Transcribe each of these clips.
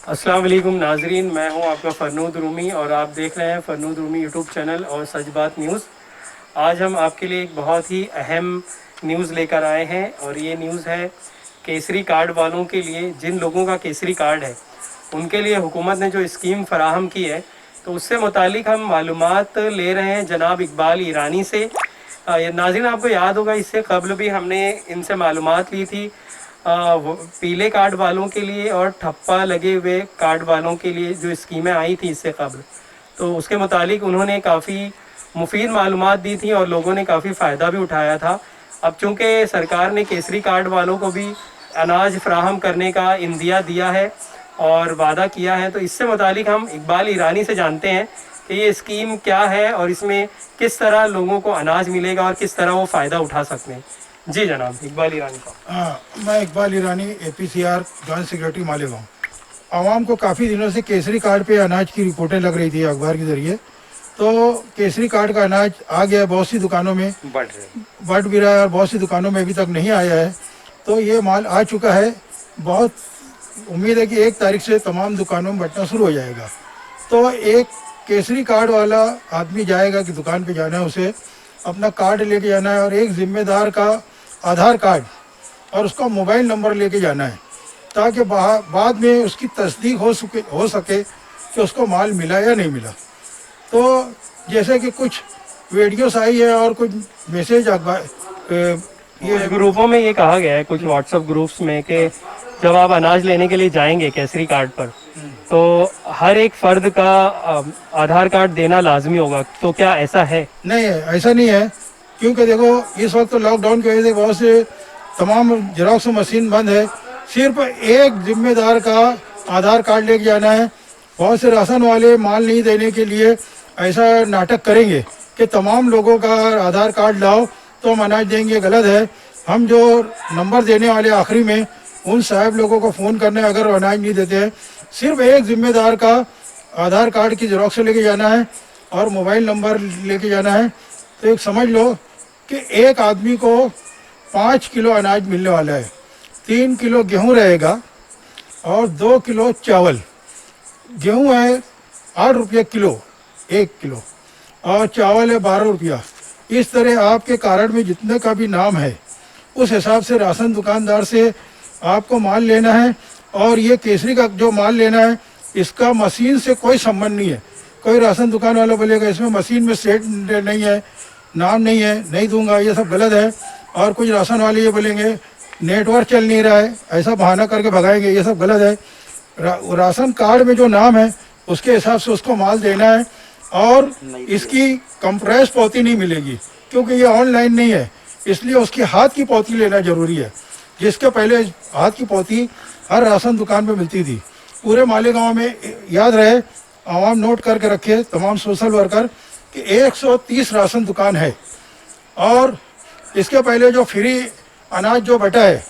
अस्सलाम वालेकुम नाजरीन, मैं हूं आपका फ़रनूद रूमी और आप देख रहे हैं फ़रनूद रूमी यूट्यूब चैनल और सच बात न्यूज़। आज हम आपके लिए एक बहुत ही अहम न्यूज़ लेकर आए हैं और ये न्यूज़ है केसरी कार्ड वालों के लिए। जिन लोगों का केसरी कार्ड है उनके लिए हुकूमत ने जो स्कीम फ़राहम की है, तो उससे मुतालिक हम मालूमात ले रहे हैं जनाब इकबाल ईरानी से। नाज़रीन, आपको याद होगा इससे कबल भी हमने इनसे मालूमात ली थी पीले कार्ड वालों के लिए और ठप्पा लगे हुए कार्ड वालों के लिए जो स्कीमें आई थी इससे कबल। तो उसके मुतालिक उन्होंने काफ़ी मुफीद मालूमात दी थी और लोगों ने काफ़ी फ़ायदा भी उठाया था। अब चूँकि सरकार ने केसरी कार्ड वालों को भी अनाज फ्राहम करने का इंदिया दिया है और वादा किया है, तो इससे मुतालिक हम इकबाल ईरानी से जानते हैं कि ये स्कीम क्या है और इसमें किस तरह लोगों को अनाज मिलेगा और किस तरह वो फ़ायदा उठा सकते हैं। जी जनाब, इकबाल ईरानी साहब। हाँ, मैं इकबाल ईरानी APCR जॉइंट सेक्रेटरी मालेगांव। आवाम को काफ़ी दिनों से केसरी कार्ड पे अनाज की रिपोर्टें लग रही थी अखबार के ज़रिए। तो केसरी कार्ड का अनाज आ गया, बहुत सी दुकानों में बढ़ भी रहा है और बहुत सी दुकानों में अभी तक नहीं आया है। तो ये माल आ चुका है। बहुत उम्मीद है कि 1 तारीख से तमाम दुकानों में बंटना शुरू हो जाएगा। तो एक केसरी कार्ड वाला आदमी जाएगा कि दुकान पे जाना है, उसे अपना कार्ड लेके जाना है और एक ज़िम्मेदार का आधार कार्ड और उसका मोबाइल नंबर लेके जाना है, ताकि बाद में उसकी तस्दीक हो सके कि उसको माल मिला या नहीं मिला। तो जैसे कि कुछ वीडियोस आई है और कुछ मैसेज ये ग्रुपों में ये कहा गया है कुछ व्हाट्सएप ग्रुप्स में कि जब आप अनाज लेने के लिए जाएंगे केसरी कार्ड पर, तो हर एक फर्द का आधार कार्ड देना लाजमी होगा। तो क्या ऐसा है? नहीं है, ऐसा नहीं है। क्योंकि देखो, इस वक्त तो लॉकडाउन की वजह से बहुत से तमाम जेरोक्स मशीन बंद है। सिर्फ एक जिम्मेदार का आधार कार्ड लेके जाना है। बहुत से राशन वाले माल नहीं देने के लिए ऐसा नाटक करेंगे कि तमाम लोगों का आधार कार्ड लाओ तो हम अनाज देंगे। गलत है। हम जो नंबर देने वाले आखिरी में, उन साहब लोगों को फ़ोन करने, अगर अनाज नहीं देते हैं, सिर्फ एक जिम्मेदार का आधार कार्ड की जेरोक्स लेके जाना है और मोबाइल नंबर लेके जाना है। तो एक समझ लो कि एक आदमी को 5 किलो अनाज मिलने वाला है। 3 किलो गेहूं रहेगा और 2 किलो चावल। गेहूं है 8 रुपये किलो, 1 किलो, और चावल है 12 रुपया। इस तरह आपके कार्ड में जितने का भी नाम है, उस हिसाब से राशन दुकानदार से आपको माल लेना है। और ये केसरी का जो माल लेना है, इसका मशीन से कोई संबंध नहीं है। कोई राशन दुकान वाला बोलेगा इसमें मशीन में सेट नहीं है, नाम नहीं है, नहीं दूंगा, ये सब गलत है। और कुछ राशन वाले ये बोलेंगे नेटवर्क चल नहीं रहा है, ऐसा बहाना करके भगाएंगे, ये सब गलत है। राशन कार्ड में जो नाम है उसके हिसाब से उसको माल देना है। और इसकी कंप्रेस पौती नहीं मिलेगी, क्योंकि ये ऑनलाइन नहीं है, इसलिए उसकी हाथ की पौती लेना जरूरी है। जिसके पहले हाथ की पौती हर राशन दुकान पे मिलती थी। पूरे मालेगांव में, याद रहे, आवाम नोट करके रखे, तमाम सोशल वर्कर, कि 130 राशन दुकान है। और इसके पहले जो फ्री अनाज जो बटा है,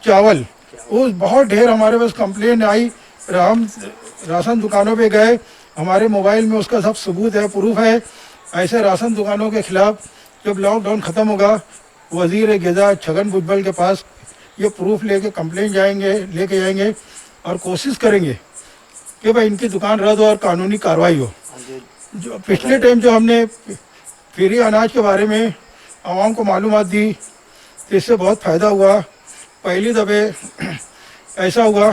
चावल, उस बहुत ढेर हमारे पास कंप्लेन आई। हम राशन दुकानों पे गए, हमारे मोबाइल में उसका सब सबूत है, प्रूफ है। ऐसे राशन दुकानों के खिलाफ जब लॉकडाउन ख़त्म होगा, वज़ीर ग़िज़ा छगन भुजबल के पास ये प्रूफ लेके कंप्लेन लेके जाएंगे और कोशिश करेंगे कि भाई इनकी दुकान रद्द हो और कानूनी कार्रवाई हो। जो पिछले टाइम जो हमने फ्री अनाज के बारे में आवाम को मालूमात दी, तो इससे बहुत फ़ायदा हुआ। पहली दफ़े ऐसा हुआ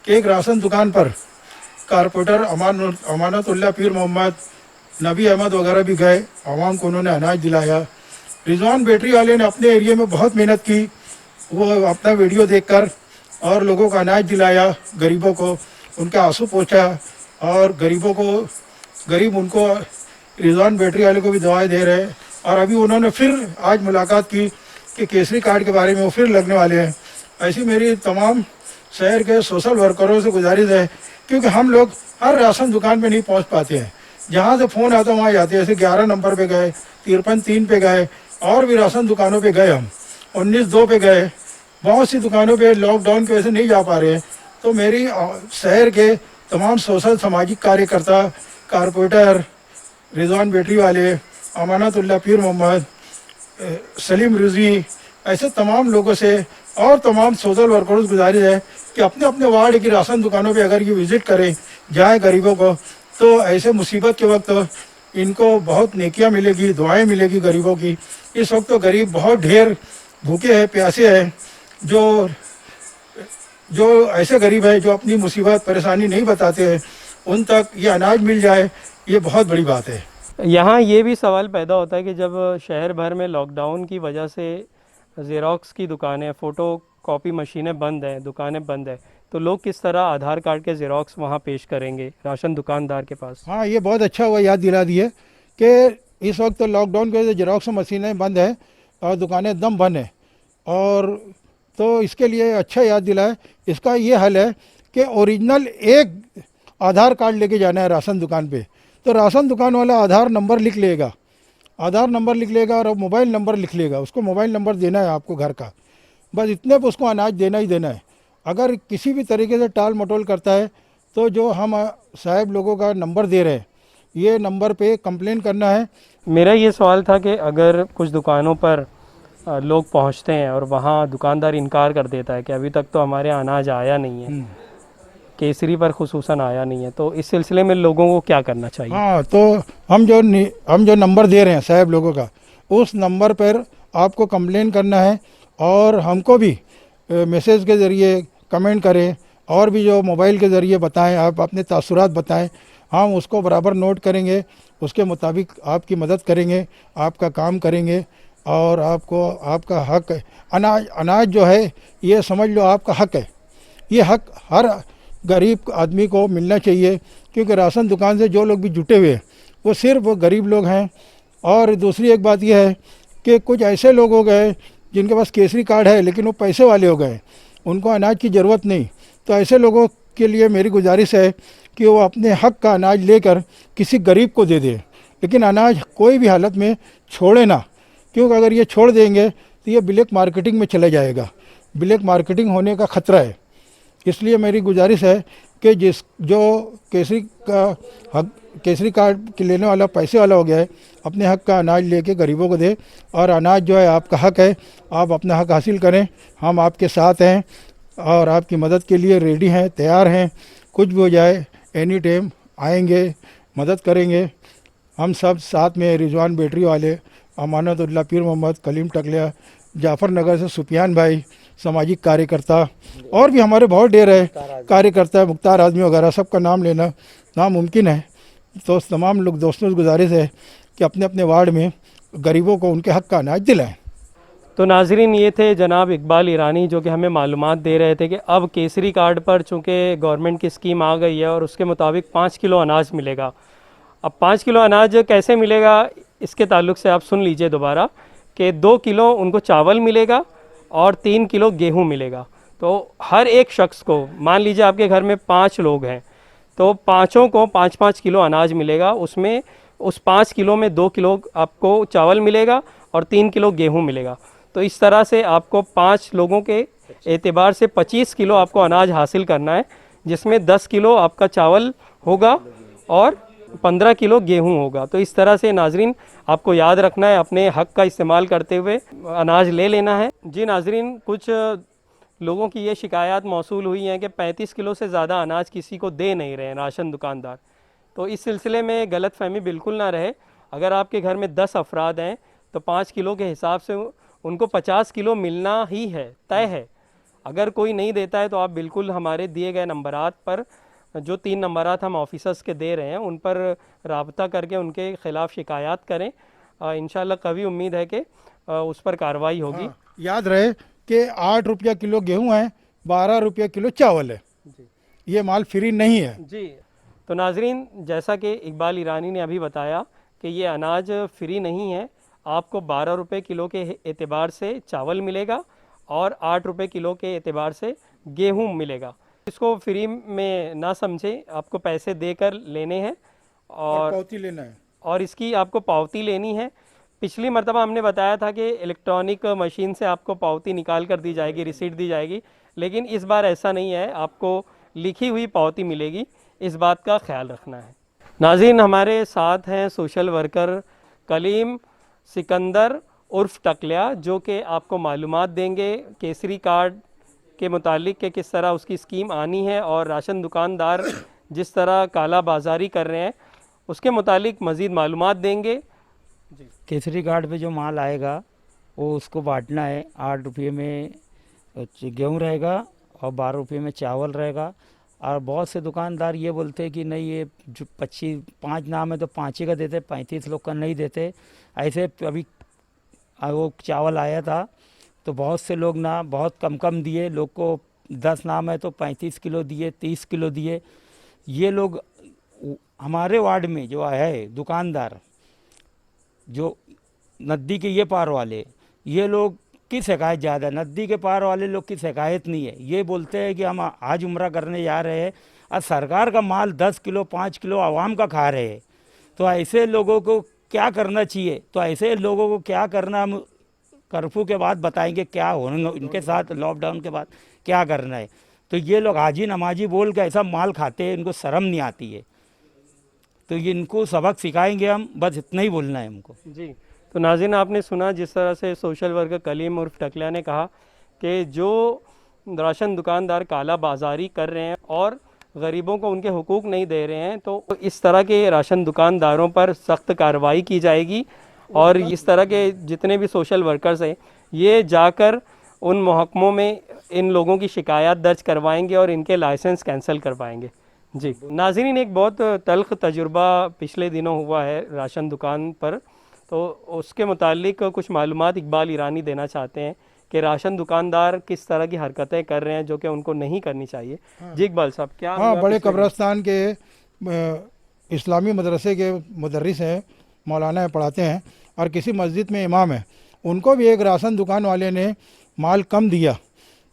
कि एक राशन दुकान पर कारपोरेटर अमानतुल्लाह पीर मोहम्मद, नबी अहमद वगैरह भी गए, आवाम को उन्होंने अनाज दिलाया। रिजवान बैटरी वाले ने अपने एरिया में बहुत मेहनत की, वो अपना वीडियो देखकर और लोगों को अनाज दिलाया, गरीबों को उनके आंसू पोंछा, और गरीब उनको रिजवान बैटरी वाले को भी दवाएं दे रहे हैं। और अभी उन्होंने फिर आज मुलाकात की कि केसरी कार्ड के बारे में वो फिर लगने वाले हैं। ऐसी मेरी तमाम शहर के सोशल वर्करों से गुजारिश है, क्योंकि हम लोग हर राशन दुकान पे नहीं पहुंच पाते हैं। जहां से फ़ोन आता वहाँ जाते हैं। जैसे 11 नंबर पे गए, 53 पे गए, और भी राशन दुकानों पे गए, हम 19-2 पे गए। बहुत सी दुकानों पे लॉकडाउन की वजह से नहीं जा पा रहे हैं। तो मेरी शहर के तमाम सोशल सामाजिक कार्यकर्ता, कारपोरेटर, रिजवान बैटरी वाले, अमानतुल्लाह पीर मोहम्मद, सलीम रिजवी ऐसे तमाम लोगों से और तमाम सोशल वर्कर्स से गुजारिश है कि अपने अपने वार्ड की राशन दुकानों पे अगर ये विजिट करें जाए गरीबों को, तो ऐसे मुसीबत के वक्त इनको बहुत नेकियां मिलेगी, दुआएं मिलेगी गरीबों की। इस वक्त तो गरीब बहुत ढेर भूखे हैं, प्यासे हैं, जो जो ऐसे गरीब है जो अपनी मुसीबत परेशानी नहीं बताते हैं, उन तक ये अनाज मिल जाए, ये बहुत बड़ी बात है। यहाँ ये भी सवाल पैदा होता है कि जब शहर भर में लॉकडाउन की वजह से ज़ेरॉक्स की दुकानें, फ़ोटो कॉपी मशीनें बंद हैं, दुकानें बंद हैं, तो लोग किस तरह आधार कार्ड के ज़ेरॉक्स वहाँ पेश करेंगे राशन दुकानदार के पास? हाँ, ये बहुत अच्छा हुआ याद दिला दिए कि इस वक्त तो लॉकडाउन की वजह से जेरोक्स मशीनें बंद हैं और दुकानें एकदम बंद हैं, और तो इसके लिए अच्छा याद दिलाए। इसका ये हल है कि ओरिजिनल एक आधार कार्ड लेके जाना है राशन दुकान पे, तो राशन दुकान वाला आधार नंबर लिख लेगा, आधार नंबर लिख लेगा और मोबाइल नंबर लिख लेगा, उसको मोबाइल नंबर देना है आपको घर का, बस इतने पर उसको अनाज देना ही देना है। अगर किसी भी तरीके से टाल मटोल करता है तो जो हम साहब लोगों का नंबर दे रहे हैं, ये नंबर पे कंप्लेन करना है। मेरा ये सवाल था कि अगर कुछ दुकानों पर लोग पहुंचते हैं और वहाँ दुकानदार इनकार कर देता है कि अभी तक तो हमारे यहाँ अनाज आया नहीं है, केसरी पर खुसूसन आया नहीं है, तो इस सिलसिले में लोगों को क्या करना चाहिए? हाँ, तो हम जो नंबर दे रहे हैं साहब लोगों का, उस नंबर पर आपको कंप्लेन करना है, और हमको भी मैसेज के ज़रिए कमेंट करें, और भी जो मोबाइल के ज़रिए बताएं, आप अपने तासुरात बताएं, हम उसको बराबर नोट करेंगे, उसके मुताबिक आपकी मदद करेंगे, आपका काम करेंगे, और आपको आपका हक है। अनाज जो है ये समझ लो आपका हक है, ये हक हर गरीब आदमी को मिलना चाहिए, क्योंकि राशन दुकान से जो लोग भी जुटे हुए हैं वो सिर्फ वो गरीब लोग हैं। और दूसरी एक बात यह है कि कुछ ऐसे लोग हो गए जिनके पास केसरी कार्ड है लेकिन वो पैसे वाले हो गए, उनको अनाज की ज़रूरत नहीं, तो ऐसे लोगों के लिए मेरी गुजारिश है कि वो अपने हक का अनाज लेकर किसी गरीब को दे दें, लेकिन अनाज कोई भी हालत में छोड़े ना, क्योंकि अगर ये छोड़ देंगे तो ये ब्लैक मार्केटिंग में चला जाएगा, ब्लैक मार्केटिंग होने का ख़तरा है। इसलिए मेरी गुजारिश है कि जो केसरी कार्ड के लेने वाला पैसे वाला हो गया है, अपने हक का अनाज लेके गरीबों को दे, और अनाज जो है आपका हक है, आप अपना हक हासिल करें, हम आपके साथ हैं और आपकी मदद के लिए रेडी हैं, तैयार हैं, कुछ भी हो जाए एनी टाइम आएंगे, मदद करेंगे। हम सब साथ में, रिजवान बैटरी वाले, अमानतुल्लाह पीर मोहम्मद, कलीम टकलिया, जाफ़र नगर से सुफियान भाई, सामाजिक कार्यकर्ता, और भी हमारे बहुत ढेर है कार्यकर्ता, मुख्तार आदमी वगैरह, सबका नाम लेना नामुमकिन है। तो तमाम लोग दोस्तों से गुजारिश है कि अपने अपने वार्ड में गरीबों को उनके हक का अनाज दिलाएं। तो नाजरीन, ये थे जनाब इकबाल ईरानी जो कि हमें मालूमात दे रहे थे कि अब केसरी कार्ड पर चूँकि गवर्नमेंट की स्कीम आ गई है और उसके मुताबिक 5 किलो अनाज मिलेगा। अब 5 किलो अनाज कैसे मिलेगा, इसके ताल्लुक से आप सुन लीजिए दोबारा कि 2 किलो उनको चावल मिलेगा और 3 किलो गेहूं मिलेगा। तो हर एक शख्स को, मान लीजिए आपके घर में 5 लोग हैं, तो पाँचों को 5-5 किलो अनाज मिलेगा। उसमें उस 5 किलो में 2 किलो आपको चावल मिलेगा और 3 किलो गेहूं मिलेगा। तो इस तरह से आपको 5 लोगों के एतबार से 25 किलो आपको अनाज हासिल करना है, जिसमें 10 किलो आपका चावल होगा और 15 किलो गेहूं होगा। तो इस तरह से नाजरीन आपको याद रखना है, अपने हक का इस्तेमाल करते हुए अनाज ले लेना है। जी नाजरीन, कुछ लोगों की ये शिकायत मौसूल हुई हैं कि 35 किलो से ज़्यादा अनाज किसी को दे नहीं रहे हैं राशन दुकानदार। तो इस सिलसिले में गलतफहमी बिल्कुल ना रहे। अगर आपके घर में 10 अफराद हैं तो 5 किलो के हिसाब से उनको 50 किलो मिलना ही है, तय है। अगर कोई नहीं देता है तो आप बिल्कुल हमारे दिए गए नंबरात पर, जो 3 नंबरात हम ऑफिसर्स के दे रहे हैं, उन पर राब्ता करके उनके ख़िलाफ़ शिकायत करें। इंशाल्लाह कभी उम्मीद है कि उस पर कार्रवाई होगी। हाँ, याद रहे कि 8 रुपया किलो गेहूं है, 12 रुपया किलो चावल है, ये माल फ्री नहीं है जी। तो नाजरीन, जैसा कि इकबाल ईरानी ने अभी बताया कि ये अनाज फ्री नहीं है, आपको 12 रुपये किलो के एतबार से चावल मिलेगा और 8 रुपये किलो के एतबार से गेहूं मिलेगा। इसको फ्री में ना समझें, आपको पैसे देकर लेने हैं और पावती लेना है, और इसकी आपको पावती लेनी है। पिछली मर्तबा हमने बताया था कि इलेक्ट्रॉनिक मशीन से आपको पावती निकाल कर दी जाएगी, रिसीट दी जाएगी, लेकिन इस बार ऐसा नहीं है, आपको लिखी हुई पावती मिलेगी। इस बात का ख्याल रखना है। नाज़रीन, हमारे साथ हैं सोशल वर्कर कलीम, सिकंदर उर्फ टकलिया, जो कि आपको मालूमात देंगे केसरी कार्ड के मुतालिक कि किस तरह उसकी स्कीम आनी है और राशन दुकानदार जिस तरह काला बाजारी कर रहे हैं उसके मुतालिक मज़ीद मालूमात देंगे। केसरी कार्ड पे जो माल आएगा वो उसको बांटना है। 8 रुपये में गेहूँ रहेगा और 12 रुपये में चावल रहेगा। और बहुत से दुकानदार ये बोलते हैं कि नहीं, ये जो 5 नाम है तो 5 ही का देते, 35 लोग का नहीं देते। ऐसे अभी वो चावल आया था तो बहुत से लोग ना बहुत कम कम दिए, लोग को 10 नाम है तो 35 किलो दिए, 30 किलो दिए। ये लोग हमारे वार्ड में जो है दुकानदार, जो नदी के ये पार वाले, ये लोग की शिकायत ज़्यादा है। नदी के पार वाले लोग की शिकायत नहीं है। ये बोलते हैं कि हम आज उम्रा करने जा रहे हैं और सरकार का माल 10 किलो 5 किलो आवाम का खा रहे हैं। तो ऐसे लोगों को क्या करना चाहिए? तो ऐसे लोगों को क्या करना हम कर्फ्यू के बाद बताएंगे क्या होने इनके साथ, लॉकडाउन के बाद क्या करना है। तो ये लोग हाजी नमाजी बोल के ऐसा माल खाते हैं, इनको शर्म नहीं आती है। तो ये इनको सबक सिखाएंगे हम, बस इतना ही बोलना है हमको जी। तो नाज़रीन, आपने सुना जिस तरह से सोशल वर्कर कलीम उर्फ टकलिया ने कहा कि जो राशन दुकानदार काला बाजारी कर रहे हैं और गरीबों को उनके हुकूक नहीं दे रहे हैं, तो इस तरह के राशन दुकानदारों पर सख्त कार्रवाई की जाएगी। और इस तरह के जितने भी सोशल वर्कर्स हैं ये जाकर उन महकमों में इन लोगों की शिकायत दर्ज करवाएंगे और इनके लाइसेंस कैंसिल करवाएंगे। जी नाज़रीन, एक बहुत तल्ख तजुर्बा पिछले दिनों हुआ है राशन दुकान पर, तो उसके मुतालिक कुछ मालूमात इकबाल ईरानी देना चाहते हैं कि राशन दुकानदार किस तरह की हरकतें कर रहे हैं जो कि उनको नहीं करनी चाहिए। जी इकबाल साहब, क्या हाँ, बड़े कब्रस्तान के इस्लामी मदरसे के मुदर्रिस हैं, मौलाना है, पढ़ाते हैं, और किसी मस्जिद में इमाम है। उनको भी एक राशन दुकान वाले ने माल कम दिया।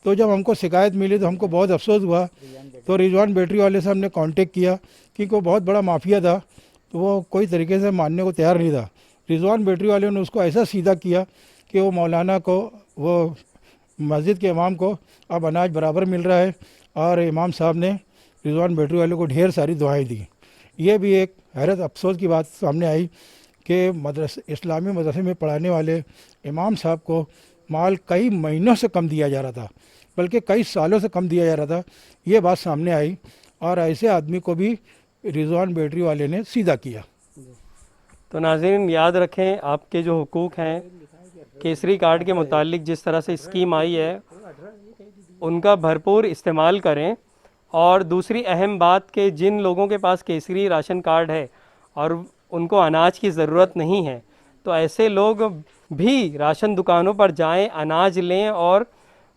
तो जब हमको शिकायत मिली तो हमको बहुत अफसोस हुआ। तो रिजवान बैटरी वाले से हमने कांटेक्ट किया क्योंकि वो बहुत बड़ा माफिया था, तो वो कोई तरीके से मानने को तैयार नहीं था। रिजवान बैटरी वाले ने उसको ऐसा सीधा किया कि वो मौलाना को, वो मस्जिद के इमाम को अब अनाज बराबर मिल रहा है, और इमाम साहब ने रिजवान बैटरी वाले को ढेर सारी दुआएं दी। ये भी एक हैरत अफसोस की बात सामने आई कि इस्लामी मदरसे में पढ़ाने वाले इमाम साहब को माल कई महीनों से कम दिया जा रहा था, बल्कि कई सालों से कम दिया जा रहा था। ये बात सामने आई और ऐसे आदमी को भी रिजवान बैटरी वाले ने सीधा किया। तो नाज़रीन, याद रखें आपके जो हुकूक हैं केसरी कार्ड के मुतालिक जिस तरह से स्कीम आई है उनका भरपूर इस्तेमाल करें। और दूसरी अहम बात कि जिन लोगों के पास केसरी राशन कार्ड है और उनको अनाज की ज़रूरत नहीं है, तो ऐसे लोग भी राशन दुकानों पर जाएं, अनाज लें, और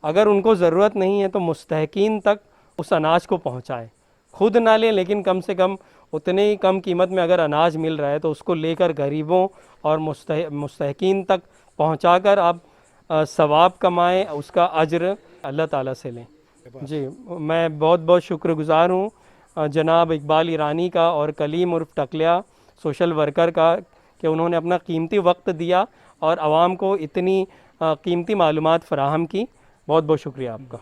अगर उनको ज़रूरत नहीं है तो मुस्तहकीन तक उस अनाज को पहुंचाएं। खुद ना लें, लेकिन कम से कम उतने ही कम कीमत में अगर अनाज मिल रहा है तो उसको लेकर गरीबों और मुस्तहकीन तक पहुंचाकर आप सवाब कमाएं, उसका अज्र अल्लाह ताला से लें। जी, मैं बहुत बहुत शुक्रगुज़ार हूँ जनाब इकबाल ईरानी का और कलीम उर्फ टकलिया सोशल वर्कर का कि उन्होंने अपना कीमती वक्त दिया और आवाम को इतनी कीमती मालूमात फ़राहम की। बहुत बहुत शुक्रिया आपका।